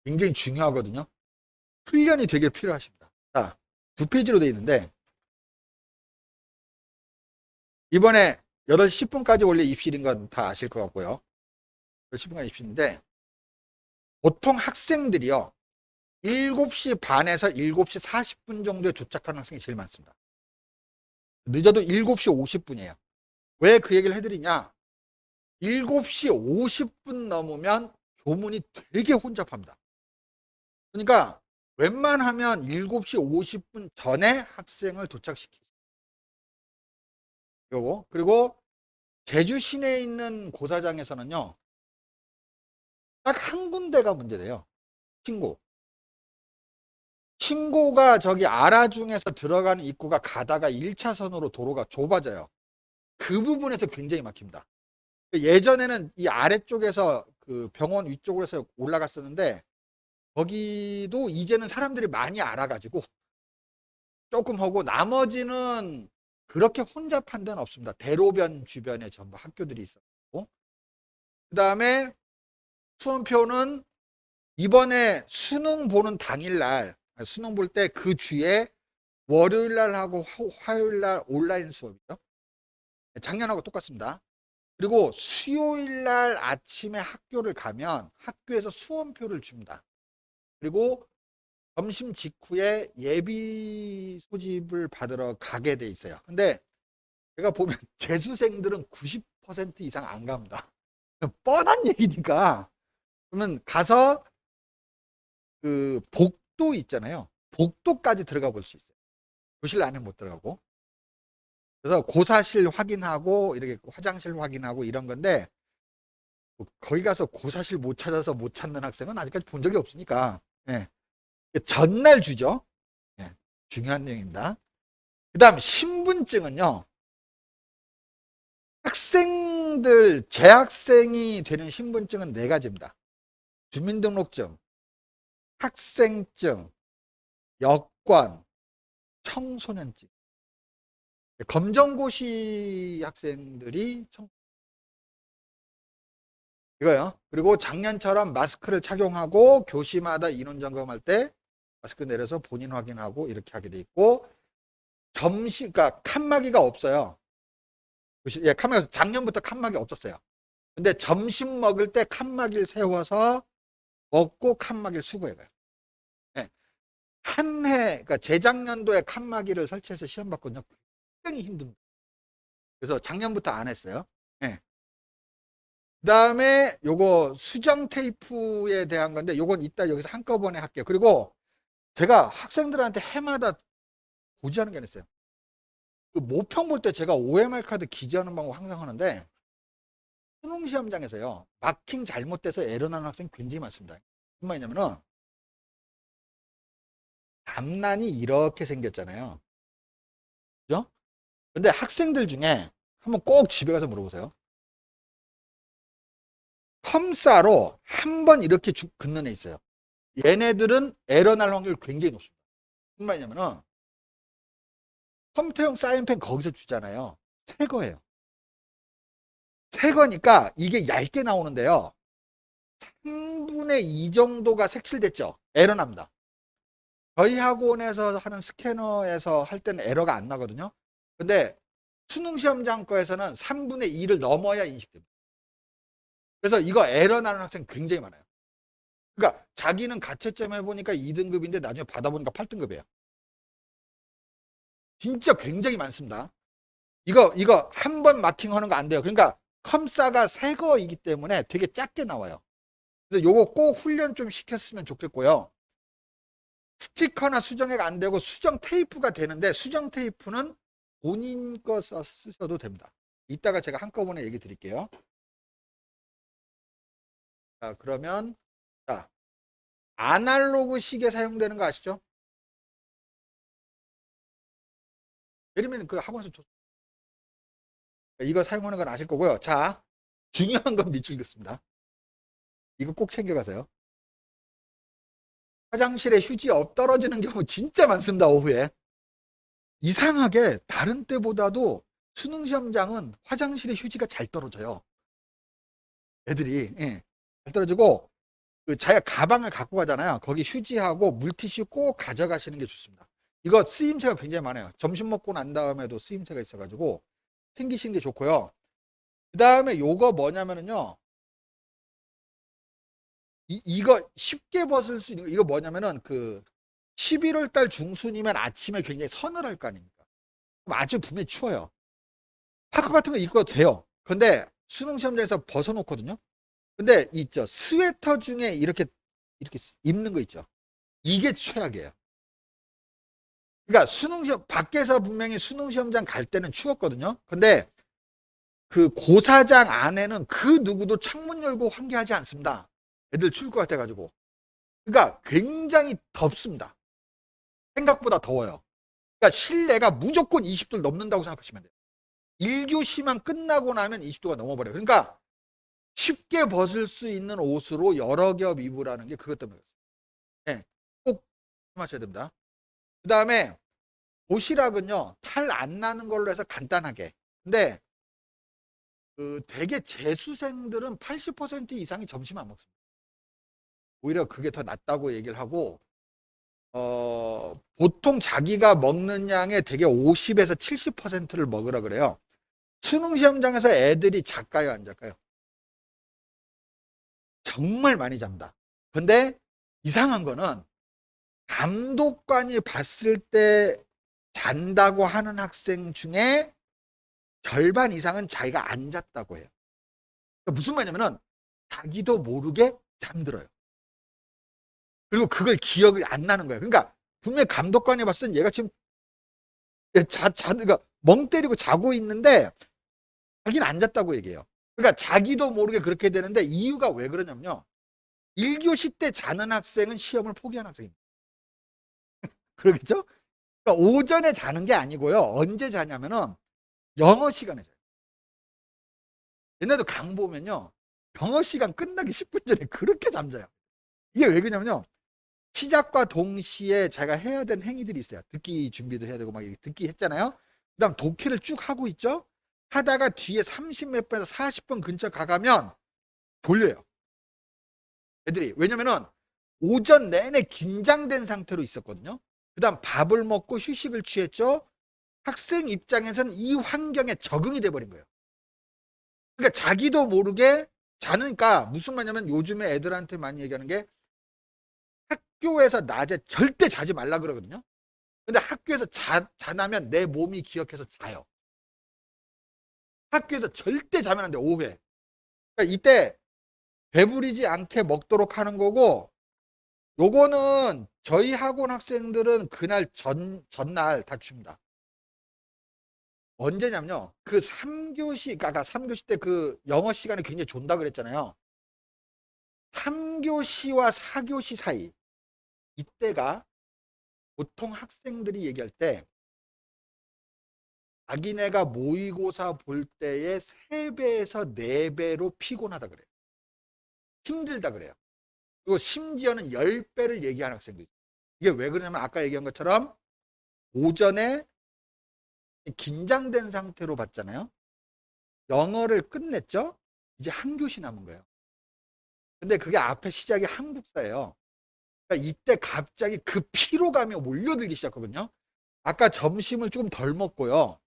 굉장히 중요하거든요. 훈련이 되게 필요하십니다. 자, 2페이지로 되어 있는데 이번에 8시 10분까지 원래 입실인 건 다 아실 것 같고요. 8시 10분까지 입실인데 보통 학생들이요. 7시 반에서 7시 40분 정도에 도착하는 학생이 제일 많습니다. 늦어도 7시 50분이에요. 왜 그 얘기를 해드리냐? 7시 50분 넘으면 교문이 되게 혼잡합니다. 그러니까 웬만하면 7시 50분 전에 학생을 도착시키고 그리고 제주 시내에 있는 고사장에서는요. 딱 한 군데가 문제돼요. 신고가 저기 아라중에서 들어가는 입구가 가다가 1차선으로 도로가 좁아져요. 그 부분에서 굉장히 막힙니다. 예전에는 이 아래쪽에서 그 병원 위쪽으로 해서 올라갔었는데 거기도 이제는 사람들이 많이 알아가지고 조금 하고 나머지는 그렇게 혼잡한 데는 없습니다. 대로변 주변에 전부 학교들이 있었고 그 다음에 수험표는 이번에 수능 보는 당일날 수능 볼 때 그 주에 월요일날 하고 화요일날 온라인 수업이죠. 작년하고 똑같습니다. 그리고 수요일날 아침에 학교를 가면 학교에서 수험표를 줍니다. 그리고 점심 직후에 예비 소집을 받으러 가게 돼 있어요. 근데 제가 보면 재수생들은 90% 이상 안 갑니다. 뻔한 얘기니까. 그러면 가서 그 복도 있잖아요. 복도까지 들어가 볼 수 있어요. 교실 안에 못 들어가고. 그래서 고사실 확인하고 이렇게 화장실 확인하고 이런 건데 거기 가서 고사실 못 찾아서 못 찾는 학생은 아직까지 본 적이 없으니까 예. 전날 주죠. 예. 중요한 내용입니다. 그 다음 신분증은요. 학생들 재학생이 되는 신분증은 4가지입니다. 주민등록증, 학생증, 여권, 청소년증. 검정고시 학생들이 이거요. 그리고 작년처럼 마스크를 착용하고 교시마다 인원 점검할 때 마스크 내려서 본인 확인하고 이렇게 하게 돼 있고 그러니까 칸막이가 없어요. 예, 칸막이 작년부터 칸막이 없었어요. 근데 점심 먹을 때 칸막이를 세워서 먹고 칸막이를 수거해가요. 예. 한 해, 그러니까 재작년도에 칸막이를 설치해서 시험 봤거든요. 굉장히 힘듭니다. 그래서 작년부터 안 했어요. 예. 그 다음에 요거 수정 테이프에 대한 건데 요건 이따 여기서 한꺼번에 할게요. 그리고 제가 학생들한테 해마다 고지하는 게 있어요. 그 모평 볼 때 제가 OMR 카드 기재하는 방법 항상 하는데 수능 시험장에서요. 마킹 잘못돼서 에러 나는 학생 굉장히 많습니다. 무슨 말이냐면은 답란이 이렇게 생겼잖아요. 그죠? 근데 학생들 중에 한번 꼭 집에 가서 물어보세요. 컴사로 한 번 이렇게 긋는 애 있어요. 얘네들은 에러 날 확률이 굉장히 높습니다. 무슨 말이냐면은 컴퓨터용 사인펜 거기서 주잖아요. 새 거예요. 새 거니까 이게 얇게 나오는데요. 3분의 2 정도가 색칠됐죠. 에러 납니다. 저희 학원에서 하는 스캐너에서 할 때는 에러가 안 나거든요. 근데 수능 시험장 거에서는 3분의 2를 넘어야 인식됩니다. 그래서 이거 에러 나는 학생 굉장히 많아요. 그러니까 자기는 가채점 해보니까 2등급인데 나중에 받아보니까 8등급이에요. 진짜 굉장히 많습니다. 이거 한 번 마킹하는 거 안 돼요. 그러니까 컴사가 새 거이기 때문에 되게 작게 나와요. 그래서 요거 꼭 훈련 좀 시켰으면 좋겠고요. 스티커나 수정해가 안 되고 수정 테이프가 되는데 수정 테이프는 본인 거 쓰셔도 됩니다. 이따가 제가 한꺼번에 얘기 드릴게요. 자, 그러면 자, 아날로그 시계 사용되는 거 아시죠? 예를 그 학원에서 이거 사용하는 건 아실 거고요. 자, 중요한 건 밑줄 긋습니다. 이거 꼭 챙겨가세요. 화장실에 휴지 떨어지는 경우 진짜 많습니다. 오후에. 이상하게 다른 때보다도 수능 시험장은 화장실에 휴지가 잘 떨어져요. 애들이 예, 잘 떨어지고 그 자기가 가방을 갖고 가잖아요. 거기 휴지하고 물티슈 꼭 가져가시는 게 좋습니다. 이거 쓰임새가 굉장히 많아요. 점심 먹고 난 다음에도 쓰임새가 있어가지고 챙기시는 게 좋고요. 그 다음에 요거 뭐냐면은요. 이거 쉽게 벗을 수 있는 거, 이거 뭐냐면은 그 11월 달 중순이면 아침에 굉장히 서늘할 거 아닙니까? 그럼 아침 분명히 추워요. 파카 같은 거 입고 돼요. 근데 수능 시험장에서 벗어놓거든요. 근데 있죠. 스웨터 중에 이렇게 입는 거 있죠. 이게 최악이에요. 그러니까 수능 시험 밖에서 분명히 수능 시험장 갈 때는 추웠거든요. 근데 그 고사장 안에는 그 누구도 창문 열고 환기하지 않습니다. 애들 추울 것 같아가지고. 그러니까 굉장히 덥습니다. 생각보다 더워요. 그러니까 실내가 무조건 20도를 넘는다고 생각하시면 돼요. 1교시만 끝나고 나면 20도가 넘어버려요. 그러니까 쉽게 벗을 수 있는 옷으로 여러 겹 입으라는 게 그것 때문에 그렇습니다. 네, 꼭 하셔야 됩니다. 그 다음에 도시락은요, 탈 안 나는 걸로 해서 간단하게. 근데 그 대개 재수생들은 80% 이상이 점심 안 먹습니다. 오히려 그게 더 낫다고 얘기를 하고, 보통 자기가 먹는 양의 대개 50에서 70%를 먹으라 그래요. 수능 시험장에서 애들이 작가요, 안 작가요? 정말 많이 잡니다. 근데 이상한 거는 감독관이 봤을 때 잔다고 하는 학생 중에 절반 이상은 자기가 안 잤다고 해요. 그러니까 무슨 말이냐면은 자기도 모르게 잠들어요. 그리고 그걸 기억이 안 나는 거예요. 그러니까 분명히 감독관이 봤을 땐 얘가 지금 그러니까 멍 때리고 자고 있는데 자기는 안 잤다고 얘기해요. 그러니까 자기도 모르게 그렇게 되는데 이유가 왜 그러냐면요. 1교시 때 자는 학생은 시험을 포기한 학생입니다. 그러겠죠? 그러니까 오전에 자는 게 아니고요. 언제 자냐면은 영어 시간에 자요. 옛날에도 강 보면요. 영어 시간 끝나기 10분 전에 그렇게 잠자요. 이게 왜 그러냐면요. 시작과 동시에 자기가 해야 되는 행위들이 있어요. 듣기 준비도 해야 되고 막 듣기 했잖아요. 그다음 독해를 쭉 하고 있죠. 하다가 뒤에 30 몇 분에서 40분 근처 가가면 졸려요. 애들이. 왜냐면은 오전 내내 긴장된 상태로 있었거든요. 그다음 밥을 먹고 휴식을 취했죠. 학생 입장에서는 이 환경에 적응이 돼 버린 거예요. 그러니까 자기도 모르게 자니까 무슨 말이냐면 요즘에 애들한테 많이 얘기하는 게 학교에서 낮에 절대 자지 말라 그러거든요. 근데 학교에서 자나면 내 몸이 기억해서 자요. 학교에서 절대 자면 안 돼, 오후에. 그러니까 이때 배부리지 않게 먹도록 하는 거고, 요거는 저희 학원 학생들은 그날 전날 다 줍니다. 언제냐면요. 그 3교시, 그러니까 3교시 때 그 영어 시간에 굉장히 존다 그랬잖아요. 3교시와 4교시 사이. 이때가 보통 학생들이 얘기할 때 자기네가 모의고사 볼 때의 3배에서 4배로 피곤하다 그래요. 힘들다 그래요. 그리고 심지어는 10배를 얘기하는 학생도 있어요. 이게 왜 그러냐면 아까 얘기한 것처럼 오전에 긴장된 상태로 봤잖아요. 영어를 끝냈죠. 이제 한 교시 남은 거예요. 근데 그게 앞에 시작이 한국사예요. 그러니까 이때 갑자기 그 피로감이 몰려들기 시작하거든요. 아까 점심을 조금 덜 먹고요.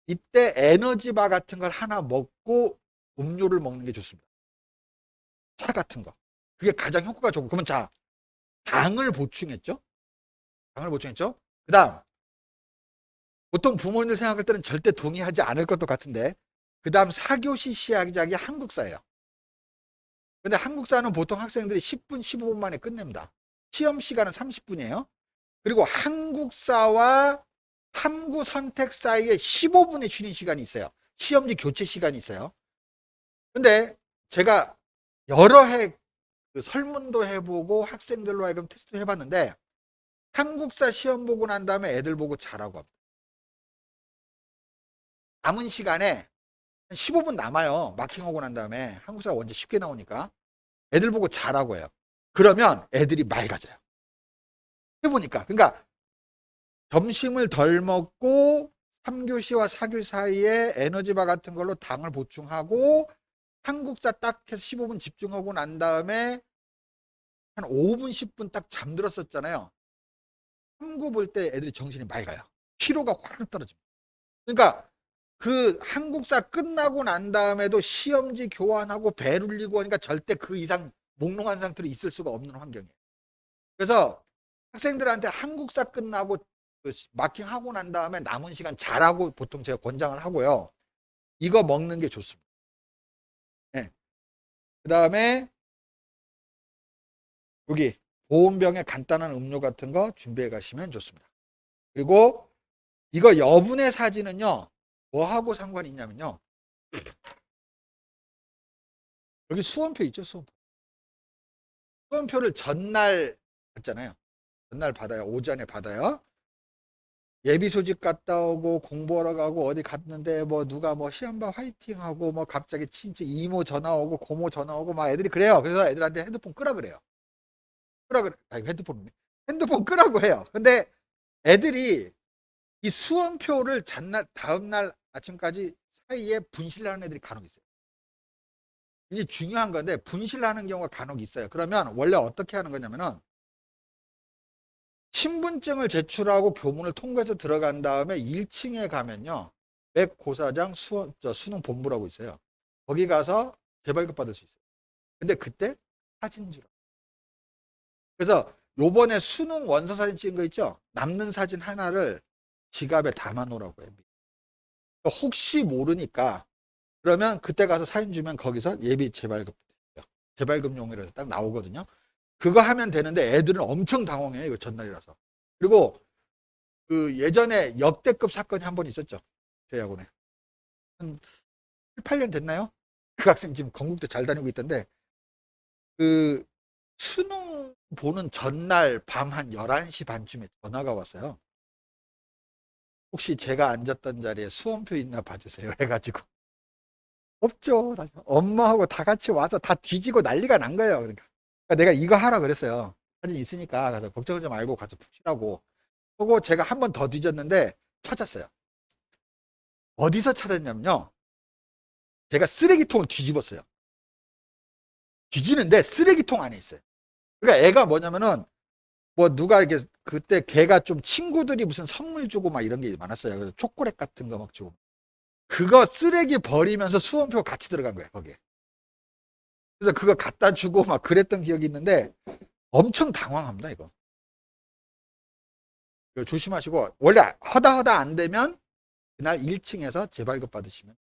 이때 에너지바 같은 걸 하나 먹고 음료를 먹는 게 좋습니다. 차 같은 거. 그게 가장 효과가 좋고. 그러면 자, 당을 보충했죠? 당을 보충했죠? 그 다음, 보통 부모님들 생각할 때는 절대 동의하지 않을 것도 같은데, 그 다음 4교시 시작이 한국사예요. 근데 한국사는 보통 학생들이 10분, 15분 만에 끝냅니다. 시험 시간은 30분이에요. 그리고 한국사와 탐구 선택 사이에 15분의 쉬는 시간이 있어요. 시험지 교체 시간이 있어요. 근데 제가 여러 해 그 설문도 해보고 학생들로 하여금 테스트 해봤는데 한국사 시험 보고 난 다음에 애들 보고 자라고 합니다. 남은 시간에 한 15분 남아요. 마킹하고 난 다음에 한국사가 원체 쉽게 나오니까 애들 보고 자라고 해요. 그러면 애들이 맑아져요. 해보니까. 그러니까 점심을 덜 먹고 3교시와 4교시 사이에 에너지바 같은 걸로 당을 보충하고 한국사 딱 해서 15분 집중하고 난 다음에 한 5분, 10분 딱 잠들었었잖아요. 탐구 볼 때 애들이 정신이 맑아요. 피로가 확 떨어집니다. 그러니까 그 한국사 끝나고 난 다음에도 시험지 교환하고 배 룰리고 하니까 절대 그 이상 몽롱한 상태로 있을 수가 없는 환경이에요. 그래서 학생들한테 한국사 끝나고 그 마킹하고 난 다음에 남은 시간 자라고 보통 제가 권장을 하고요. 이거 먹는 게 좋습니다. 네. 그 다음에 여기 보온병에 간단한 음료 같은 거 준비해 가시면 좋습니다. 그리고 이거 여분의 사진은요. 뭐하고 상관이 있냐면요. 여기 수험표 있죠, 수험표. 수험표를 전날 받잖아요. 전날 받아요. 오전에 받아요. 예비 소집 갔다 오고 공부하러 가고 어디 갔는데 뭐 누가 뭐 시험 봐 화이팅 하고 뭐 갑자기 친척 이모 전화 오고 고모 전화 오고 막 애들이 그래요. 그래서 애들한테 핸드폰 끄라 그래요. 끄라 그래. 아니 핸드폰 끄라고 해요. 근데 애들이 이 수험표를 전날 다음날 아침까지 사이에 분실하는 애들이 간혹 있어요. 이게 중요한 건데 분실하는 경우가 간혹 있어요. 그러면 원래 어떻게 하는 거냐면은 신분증을 제출하고 교문을 통과해서 들어간 다음에 1층에 가면요. 백 고사장 수능 본부라고 있어요. 거기 가서 재발급 받을 수 있어요. 근데 그때 사진 주라. 그래서 요번에 수능 원서 사진 찍은 거 있죠? 남는 사진 하나를 지갑에 담아 놓으라고 해요. 혹시 모르니까 그러면 그때 가서 사진 주면 거기서 예비 재발급 재발급용이라서 딱 나오거든요. 그거 하면 되는데 애들은 엄청 당황해요. 이거 전날이라서. 그리고 그 예전에 역대급 사건이 한 번 있었죠. 저희 학원에. 한 7, 8년 됐나요? 그 학생 지금 건국대 잘 다니고 있던데 그 수능 보는 전날 밤 한 11시 반쯤에 전화가 왔어요. 혹시 제가 앉았던 자리에 수험표 있나 봐주세요. 해가지고. 없죠. 엄마하고 다 같이 와서 다 뒤지고 난리가 난 거예요. 그러니까 내가 이거 하라 그랬어요. 사진 있으니까 가서 걱정하지 말고 가서 푹쉬라고. 그리고 제가 한 번 더 뒤졌는데 찾았어요. 어디서 찾았냐면요. 제가 쓰레기통을 뒤집었어요. 뒤지는데 쓰레기통 안에 있어요. 그러니까 애가 뭐냐면은 뭐 누가 이렇게 그때 걔가 좀 친구들이 무슨 선물 주고 막 이런 게 많았어요. 그래서 초콜릿 같은 거 막 주고. 그거 쓰레기 버리면서 수험표 같이 들어간 거예요, 거기에. 그래서 그거 갖다 주고 막 그랬던 기억이 있는데 엄청 당황합니다, 이거. 이거 조심하시고 원래 허다 안 되면 그날 1층에서 재발급 받으시면